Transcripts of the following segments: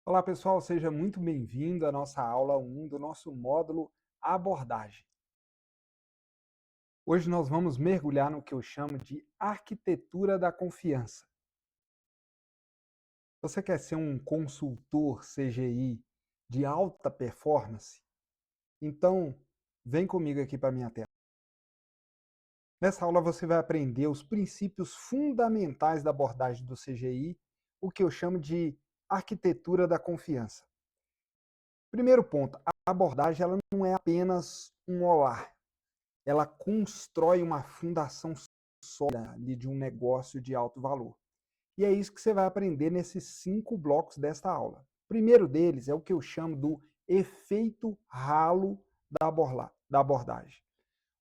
Olá pessoal, seja muito bem-vindo à nossa aula 1 do nosso módulo Abordagem. Hoje nós vamos mergulhar no que eu chamo de arquitetura da confiança. Você quer ser um consultor CGI de alta performance? Então, vem comigo aqui para a minha tela. Nessa aula você vai aprender os princípios fundamentais da abordagem do CGI, o que eu chamo de arquitetura da confiança. Primeiro ponto, a abordagem ela não é apenas um olhar, ela constrói uma fundação sólida ali de um negócio de alto valor. E é isso que você vai aprender nesses 5 blocos desta aula. O primeiro deles é o que eu chamo do efeito halo da abordagem.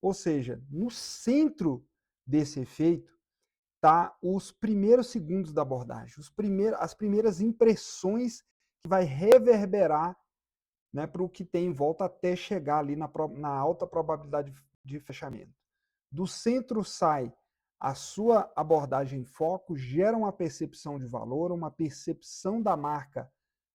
Ou seja, no centro desse efeito está os primeiros segundos da abordagem, as primeiras impressões que vai reverberar, né, para o que tem em volta até chegar ali na alta probabilidade de fechamento. Do centro sai a sua abordagem em foco, gera uma percepção de valor, uma percepção da marca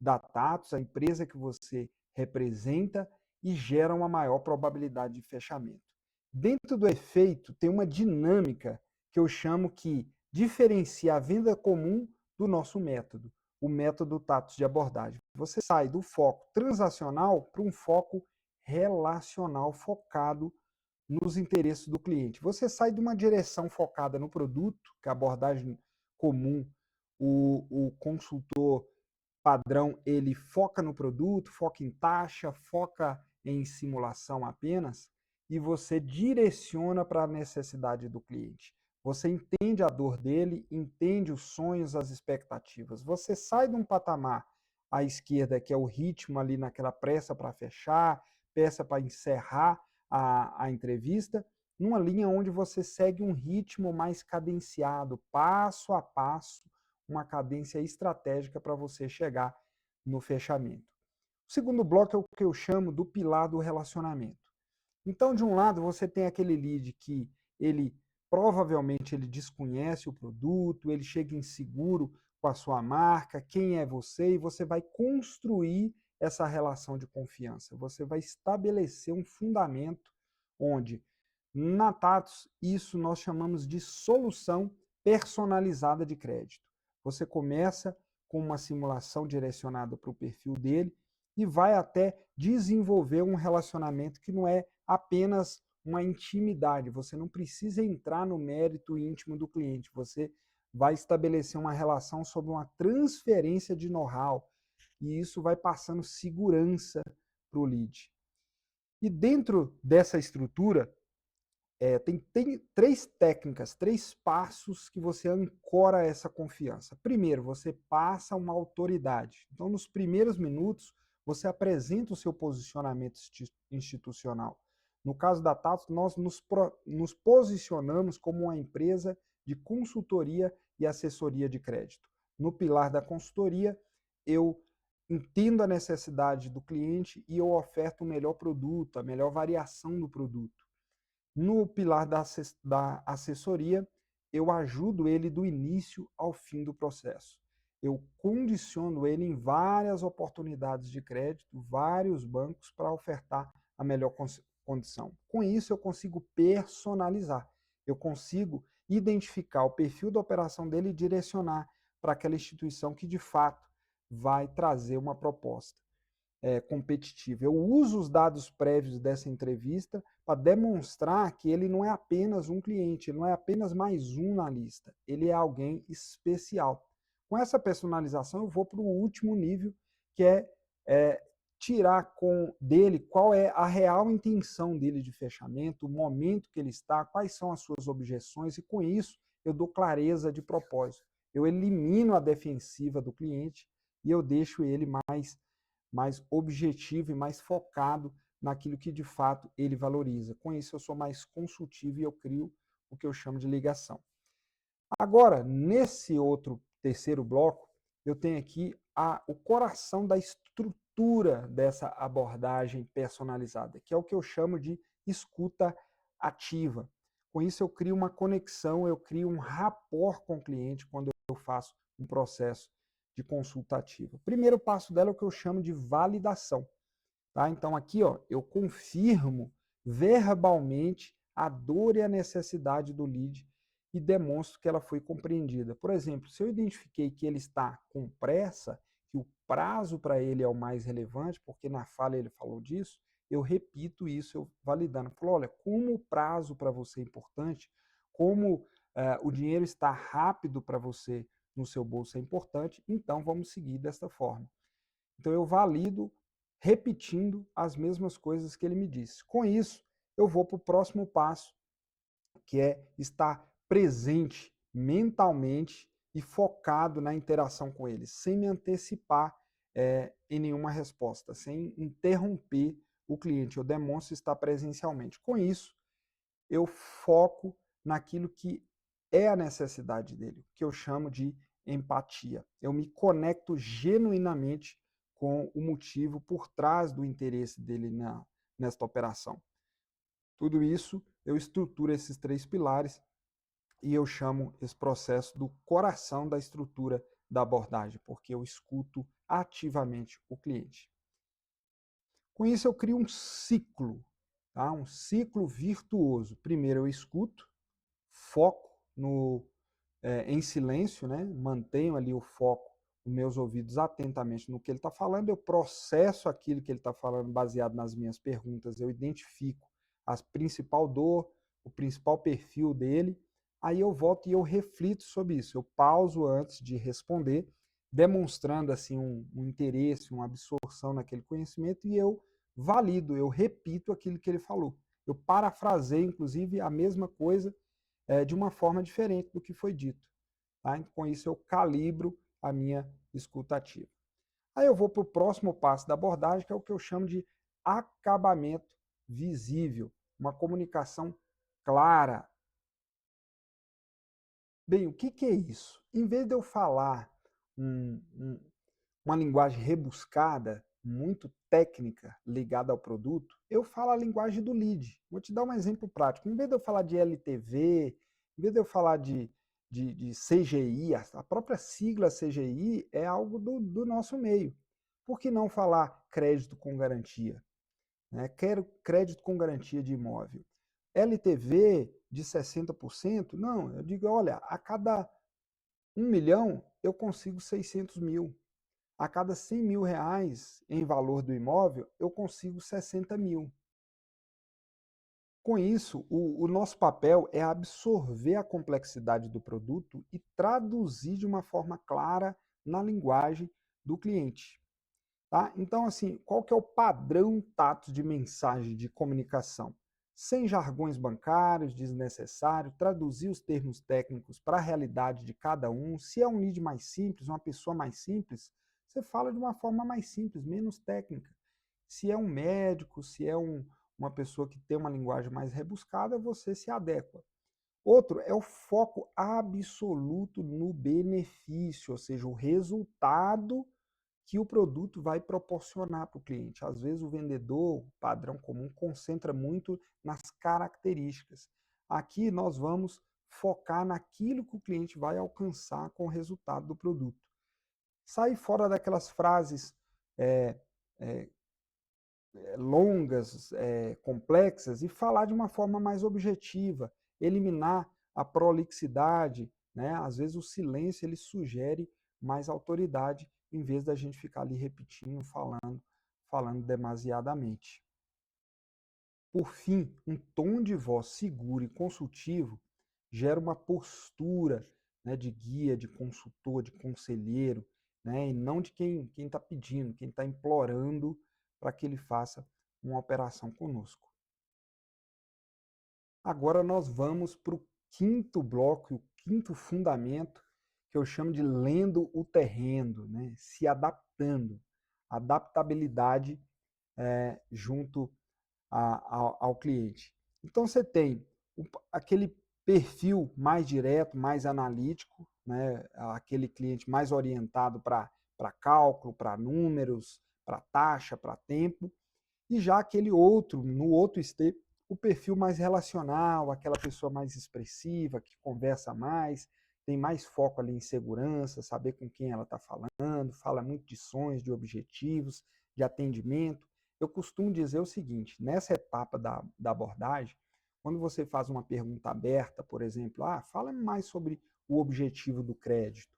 da Tatus, a empresa que você representa, e gera uma maior probabilidade de fechamento. Dentro do efeito, tem uma dinâmica que eu chamo que diferencia a venda comum do nosso método, o método Tatus de abordagem. Você sai do foco transacional para um foco relacional focado nos interesses do cliente. Você sai de uma direção focada no produto, que é a abordagem comum, o consultor padrão, ele foca no produto, foca em taxa, foca em simulação apenas, e você direciona para a necessidade do cliente. Você entende a dor dele, entende os sonhos, as expectativas. Você sai de um patamar à esquerda, que é o ritmo ali naquela pressa para fechar, pressa para encerrar a entrevista, numa linha onde você segue um ritmo mais cadenciado, passo a passo, uma cadência estratégica para você chegar no fechamento. O segundo bloco é o que eu chamo do pilar do relacionamento. Então, de um lado, você tem aquele lead que ele provavelmente ele desconhece o produto, ele chega inseguro com a sua marca, quem é você, e você vai construir essa relação de confiança. Você vai estabelecer um fundamento onde, na Tatus, isso nós chamamos de solução personalizada de crédito. Você começa com uma simulação direcionada para o perfil dele e vai até desenvolver um relacionamento que não é apenas uma intimidade. Você não precisa entrar no mérito íntimo do cliente. Você vai estabelecer uma relação sobre uma transferência de know-how e isso vai passando segurança para o lead. E dentro dessa estrutura, tem 3 técnicas, 3 passos que você ancora essa confiança. Primeiro, você passa uma autoridade. Então, nos primeiros minutos, você apresenta o seu posicionamento institucional. No caso da Tatus, nós nos posicionamos como uma empresa de consultoria e assessoria de crédito. No pilar da consultoria, eu entendo a necessidade do cliente e eu oferto o melhor produto, a melhor variação do produto. No pilar da assessoria, eu ajudo ele do início ao fim do processo. Eu condiciono ele em várias oportunidades de crédito, vários bancos para ofertar a melhor condição. Com isso, eu consigo personalizar, eu consigo identificar o perfil da operação dele e direcionar para aquela instituição que de fato vai trazer uma proposta competitiva. Eu uso os dados prévios dessa entrevista para demonstrar que ele não é apenas um cliente, ele não é apenas mais um na lista, ele é alguém especial. Com essa personalização, eu vou para o último nível, que é tirar dele qual é a real intenção dele de fechamento, o momento que ele está, quais são as suas objeções, e com isso eu dou clareza de propósito. Eu elimino a defensiva do cliente e eu deixo ele mais objetivo e mais focado naquilo que de fato ele valoriza. Com isso, eu sou mais consultivo e eu crio o que eu chamo de ligação. Agora, nesse outro terceiro bloco, eu tenho aqui o coração da estrutura dessa abordagem personalizada, que é o que eu chamo de escuta ativa. Com isso, eu crio uma conexão, eu crio um rapport com o cliente quando eu faço um processo de consultativa. O primeiro passo dela é o que eu chamo de validação. Tá? Então, aqui ó, eu confirmo verbalmente a dor e a necessidade do lead e demonstro que ela foi compreendida. Por exemplo, se eu identifiquei que ele está com pressa, que o prazo para ele é o mais relevante, porque na fala ele falou disso, eu repito isso, eu validando. Falo, olha, como o prazo para você é importante, como o dinheiro está rápido para você no seu bolso é importante, então vamos seguir desta forma. Então eu valido repetindo as mesmas coisas que ele me disse. Com isso, eu vou para o próximo passo, que é estar presente mentalmente e focado na interação com eles, sem me antecipar em nenhuma resposta, sem interromper o cliente. Eu demonstro estar presencialmente. Com isso, eu foco naquilo que é a necessidade dele, que eu chamo de empatia. Eu me conecto genuinamente com o motivo por trás do interesse dele nesta operação. Tudo isso, eu estruturo esses 3 pilares e eu chamo esse processo do coração da estrutura da abordagem, porque eu escuto ativamente o cliente. Com isso, eu crio um ciclo, tá? Um ciclo virtuoso. Primeiro, eu escuto, foco em silêncio, né? Mantenho ali o foco, os meus ouvidos atentamente no que ele está falando, eu processo aquilo que ele está falando baseado nas minhas perguntas, eu identifico a principal dor, o principal perfil dele, aí eu volto e eu reflito sobre isso, eu pauso antes de responder, demonstrando assim um interesse, uma absorção naquele conhecimento e eu valido, eu repito aquilo que ele falou. Eu parafraseio, inclusive, a mesma coisa de uma forma diferente do que foi dito. Tá? Então, com isso, eu calibro a minha escutativa. Aí eu vou para o próximo passo da abordagem, que é o que eu chamo de acabamento visível, uma comunicação clara. Bem, o que é isso? Em vez de eu falar uma linguagem rebuscada, muito técnica, ligada ao produto, eu falo a linguagem do lead. Vou te dar um exemplo prático. Em vez de eu falar de LTV, em vez de eu falar de CGI, a própria sigla CGI é algo do nosso meio. Por que não falar crédito com garantia? Né? Quero crédito com garantia de imóvel. LTV de 60%? Não, eu digo, olha, a cada 1 milhão eu consigo 600 mil. A cada 100 mil reais em valor do imóvel, eu consigo 60 mil. Com isso, o nosso papel é absorver a complexidade do produto e traduzir de uma forma clara na linguagem do cliente. Tá? Então, assim, qual que é o padrão tato de mensagem de comunicação? Sem jargões bancários desnecessários, traduzir os termos técnicos para a realidade de cada um. Se é um lead mais simples, uma pessoa mais simples, você fala de uma forma mais simples, menos técnica. Se é um médico, se é uma pessoa que tem uma linguagem mais rebuscada, você se adequa. Outro é o foco absoluto no benefício, ou seja, o resultado que o produto vai proporcionar para o cliente. Às vezes o vendedor, padrão comum, concentra muito nas características. Aqui nós vamos focar naquilo que o cliente vai alcançar com o resultado do produto. Sair fora daquelas frases é, é, longas, complexas e falar de uma forma mais objetiva, eliminar a prolixidade, né? Às vezes o silêncio ele sugere mais autoridade em vez da gente ficar ali repetindo, falando demasiadamente. Por fim, um tom de voz seguro e consultivo gera uma postura, né, de guia, de consultor, de conselheiro, né, e não de quem está pedindo, quem está implorando para que ele faça uma operação conosco. Agora nós vamos para o quinto bloco, o quinto fundamento, que eu chamo de lendo o terreno, né, se adaptando. Adaptabilidade junto ao cliente. Então você tem aquele perfil mais direto, mais analítico, né? Aquele cliente mais orientado para cálculo, para números, para taxa, para tempo, e já aquele outro, no outro step, o perfil mais relacional, aquela pessoa mais expressiva, que conversa mais, tem mais foco ali em segurança, saber com quem ela está falando, fala muito de sonhos, de objetivos, de atendimento. Eu costumo dizer o seguinte, nessa etapa da abordagem, quando você faz uma pergunta aberta, por exemplo, fala mais sobre o objetivo do crédito.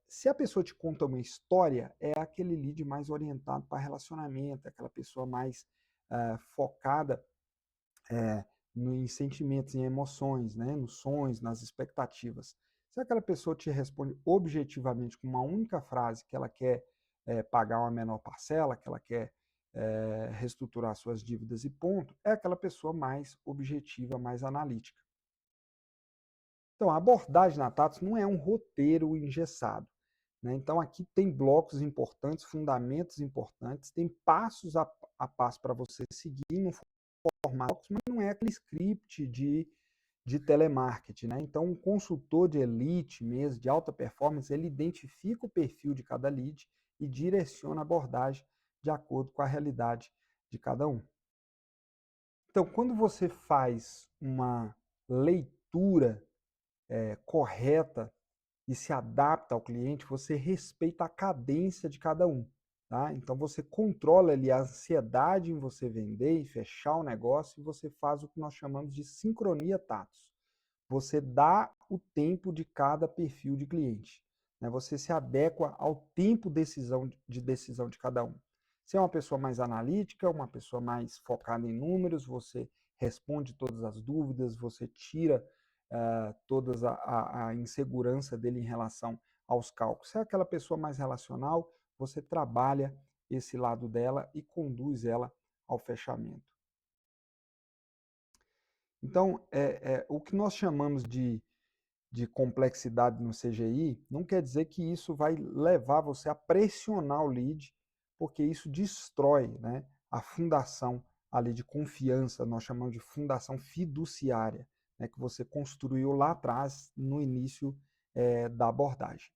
Se a pessoa te conta uma história, é aquele lead mais orientado para relacionamento, aquela pessoa mais focada em sentimentos, em emoções, né? Nos sonhos, nas expectativas. Se aquela pessoa te responde objetivamente com uma única frase que ela quer pagar uma menor parcela, que ela quer reestruturar suas dívidas e ponto, é aquela pessoa mais objetiva, mais analítica. Então, a abordagem na TATS não é um roteiro engessado, né? Então, aqui tem blocos importantes, fundamentos importantes, tem passos a passo para você seguir no formato, mas não é aquele script de telemarketing, né? Então, um consultor de elite mesmo, de alta performance, ele identifica o perfil de cada lead e direciona a abordagem de acordo com a realidade de cada um. Então, quando você faz uma leitura correta e se adapta ao cliente, você respeita a cadência de cada um. Tá? Então você controla ali a ansiedade em você vender e fechar o negócio e você faz o que nós chamamos de sincronia tatos. Você dá o tempo de cada perfil de cliente. Né? Você se adequa ao tempo de decisão de cada um. Se é uma pessoa mais analítica, uma pessoa mais focada em números, você responde todas as dúvidas, você tira toda a insegurança dele em relação aos cálculos. Se é aquela pessoa mais relacional, você trabalha esse lado dela e conduz ela ao fechamento. Então, o que nós chamamos de complexidade no CGI não quer dizer que isso vai levar você a pressionar o lead, porque isso destrói, né, a fundação ali de confiança, nós chamamos de fundação fiduciária, né, que você construiu lá atrás, no início da abordagem.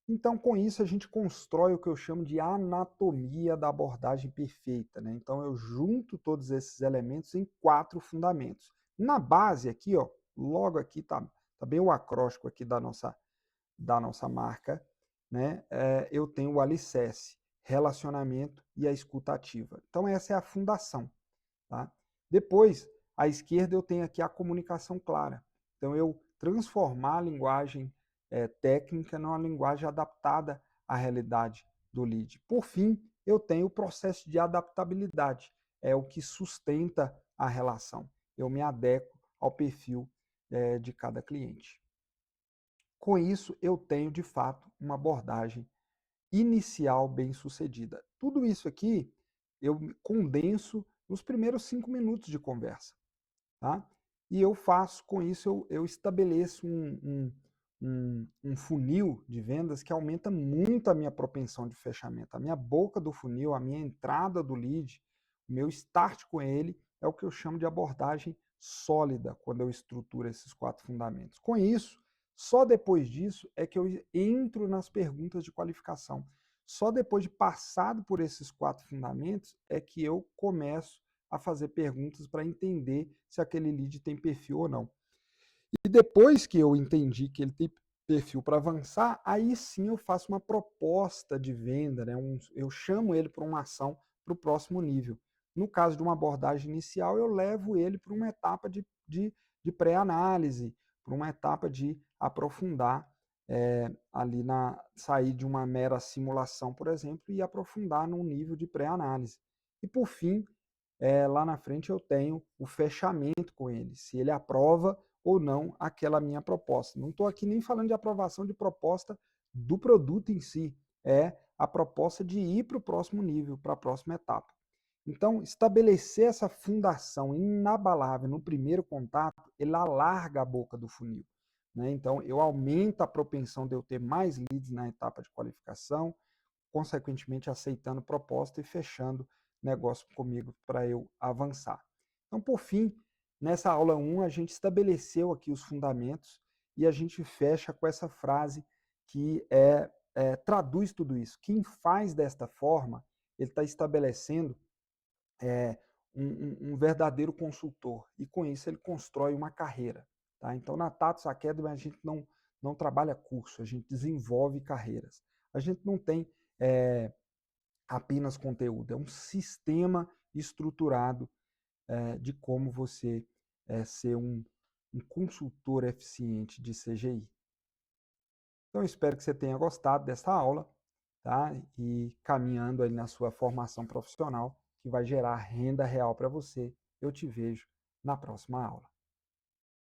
Então, com isso, a gente constrói o que eu chamo de anatomia da abordagem perfeita. Né? Então, eu junto todos esses elementos em 4 fundamentos. Na base aqui, ó, logo aqui está bem o acróstico aqui da nossa marca, né? Eu tenho o alicerce, relacionamento e a escuta ativa. Então, essa é a fundação. Tá? Depois, à esquerda, eu tenho aqui a comunicação clara. Então, eu transformar a linguagem técnica numa linguagem adaptada à realidade do lead. Por fim, eu tenho o processo de adaptabilidade, é o que sustenta a relação. Eu me adequo ao perfil de cada cliente. Com isso, eu tenho, de fato, uma abordagem inicial bem-sucedida. Tudo isso aqui eu condenso nos primeiros 5 minutos de conversa. Tá? E eu faço, com isso, eu estabeleço um funil de vendas que aumenta muito a minha propensão de fechamento. A minha boca do funil, a minha entrada do lead, o meu start com ele, é o que eu chamo de abordagem sólida, quando eu estruturo esses 4 fundamentos. Com isso, só depois disso é que eu entro nas perguntas de qualificação. Só depois de passado por esses 4 fundamentos é que eu começo a fazer perguntas para entender se aquele lead tem perfil ou não. E depois que eu entendi que ele tem perfil para avançar, aí sim eu faço uma proposta de venda, né? Eu chamo ele para uma ação para o próximo nível. No caso de uma abordagem inicial, eu levo ele para uma etapa de pré-análise, para uma etapa de aprofundar ali sair de uma mera simulação, por exemplo, e aprofundar num nível de pré-análise. E por fim, lá na frente eu tenho o fechamento com ele, se ele aprova ou não aquela minha proposta. Não estou aqui nem falando de aprovação de proposta do produto em si, é a proposta de ir para o próximo nível, para a próxima etapa. Então, estabelecer essa fundação inabalável no primeiro contato, ele alarga a boca do funil. Né? Então, eu aumento a propensão de eu ter mais leads na etapa de qualificação, consequentemente aceitando proposta e fechando negócio comigo para eu avançar. Então, por fim, nessa aula 1, a gente estabeleceu aqui os fundamentos e a gente fecha com essa frase que traduz tudo isso. Quem faz desta forma, ele está estabelecendo um verdadeiro consultor e com isso ele constrói uma carreira. Tá? Então, na Tatus Academy, a gente não trabalha curso, a gente desenvolve carreiras. A gente não tem apenas conteúdo, é um sistema estruturado de como você ser um consultor eficiente de CGI. Então, eu espero que você tenha gostado dessa aula, tá? E caminhando aí na sua formação profissional, que vai gerar renda real para você. Eu te vejo na próxima aula.